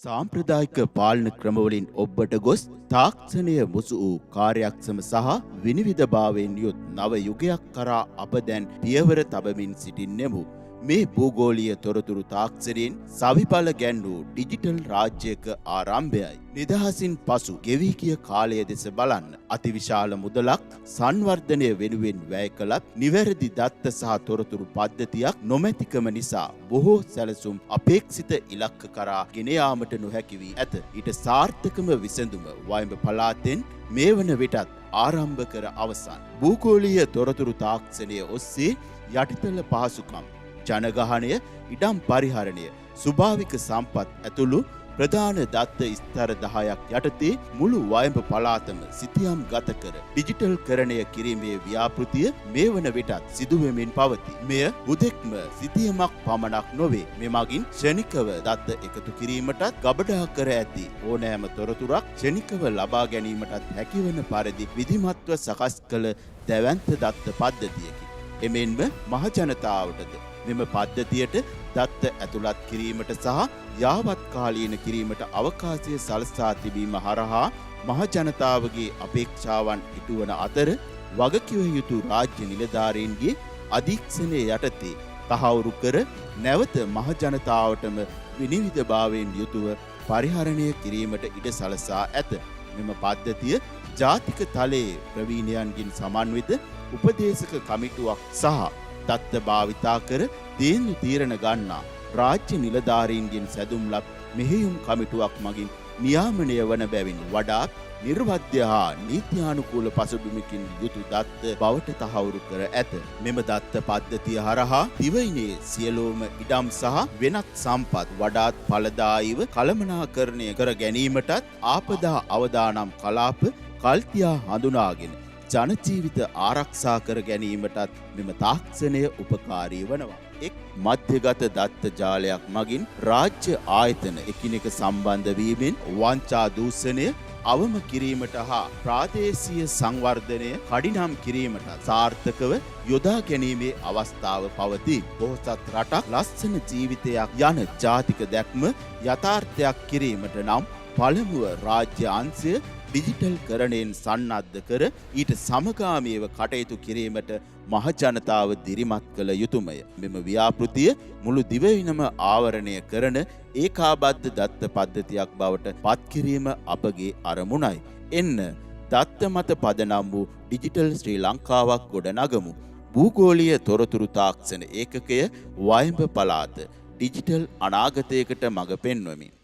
සාම්ප්‍රදායික පාලන ක්‍රමවලින් ඔබට ගොස් තාක්ෂණය මුසු වූ කාර්යක්ෂම සහ විනිවිදභාවයෙන් යුත් නව යුගයක් කරා අප දැන් පියවර තබමින් සිටින්නෙමු. මේ භූගෝලීය තොරතුරු තාක්ෂණයෙන් සවිඵල ගැන්වූ ඩිජිටල් රාජ්‍යයක ආරම්භයයි. නිදහසින් පසු ගෙවී ගිය කාලය දෙස බලන්න. අතිවිශාල මුදලක් සංවර්ධනය වෙනුවෙන් වැය කළත් නිවැරදි දත්ත සහ තොරතුරු පද්ධතියක් නොමැතිකම නිසා බොහෝ සැලසුම් අපේක්ෂිත ඉලක්ක කරා ගෙන යාමට නොහැකි වී ඇත. ඊට සාර්ථකම විසඳුම වයඹ පළාතෙන් මේ වන විටත් ආරම්භ කර අවසන්. භූගෝලීය තොරතුරු තාක්ෂණය ඔස්සේ යටිතල පහසුකම්, ජනගහනය, ඉඩම් පරිහරණය, ස්වභාවික සම්පත් ඇතුළු ප්‍රධාන දත්ත ස්තර 10ක් යටතේ මුළු වයඹ පළාතම සිතියම් ගත කර ඩිජිටල් කරණය කිරීමේ ව්‍යාපෘතිය මේ වන විටත් සිදුවෙමින් පවතී. මෙය හුදෙක්ම සිතියමක් පමණක් නොවේ. මෙමගින් ක්ෂණිකව දත්ත එකතු කිරීමටත් ගබඩා කර ඇති ඕනෑම තොරතුරක් ක්ෂණිකව ලබා ගැනීමටත් හැකිවන පරිදි විධිමත්ව සකස් කළ දැවැන්ත දත්ත පද්ධතියකි. එමෙන්ම මහජනතාවටද මෙම පද්ධතියට දත්ත ඇතුළත් කිරීමට සහ යාවත්කාලීන කිරීමට අවකාශය සලසා තිබීම හරහා මහජනතාවගේ අපේක්ෂාවන් ඉටුවන අතර වගකිව යුතු රාජ්‍ය නිලධාරීන්ගේ අධීක්ෂණය යටතේ තහවුරු කර නැවත මහජනතාවටම විනිවිදභාවයෙන් යුතුව පරිහරණය කිරීමට ඉඩ සලසා ඇත. මෙම පද්ධතිය ජාතික තලයේ ප්‍රවීණයන්ගෙන් සමන්විත උපදේශක කමිටුවක් සහ දත්ත භාවිතා කර තීන්දු තීරණ ගන්නා රාජ්‍ය නිලධාරීන්ගෙන් සැදුම් ලත් මෙහෙයුම් කමිටුවක් මගින් නියාමනය වන බැවින් වඩාත් නිර්වද්‍ය හා නීත්‍යානුකූල පසුබිමකින් යුතු දත්ත බවට තහවුරු කර ඇත. මෙම දත්ත පද්ධතිය හරහා දිවයිනේ සියලුම ඉඩම් සහ වෙනත් සම්පත් වඩාත් ඵලදායීව කළමනාකරණය කර ගැනීමටත් ආපදා අවදානම් කලාප කල්තියා හඳුනාගෙන ජනජීවිත ආරක්ෂා කර ගැනීමටත් මෙම තාක්ෂණය උපකාරී වනවා. එක් මධ්‍යගත දත්ත ජාලයක් මගින් රාජ්‍ය ආයතන එකිනෙක සම්බන්ධ වීමෙන් වංචා දූෂණය අවම කිරීමට හා ප්‍රාදේශීය සංවර්ධනය කඩිනම් කිරීමට සාර්ථකව යොදා ගැනීමේ අවස්ථාව පවතී. බොහෝසත් රටක් ලස්සන ජීවිතයක් යන ජාතික දැක්ම යථාර්ථයක් කිරීමට නම් පළමුව රාජ්‍ය අංශය ඩිජිටල් කරණයෙන් සන්නද්ධ කර ඊට සමගාමීව කටයුතු කිරීමට මහජනතාව දිරිමත් කළ යුතුමය. මෙම ව්‍යාපෘතිය මුළු දිවයිනම ආවරණය කරන ඒකාබද්ධ දත්ත පද්ධතියක් බවට පත්කිරීම අපගේ අරමුණයි. එන්න දත්ත මත පදනම් වූ ඩිජිටල් ශ්‍රී ලංකාවක් ගොඩ නගමු. භූගෝලීය තොරතුරු තාක්ෂණ ඒකකය වයඹ පළාත ඩිජිටල් අනාගතයකට මඟ පෙන්වමින්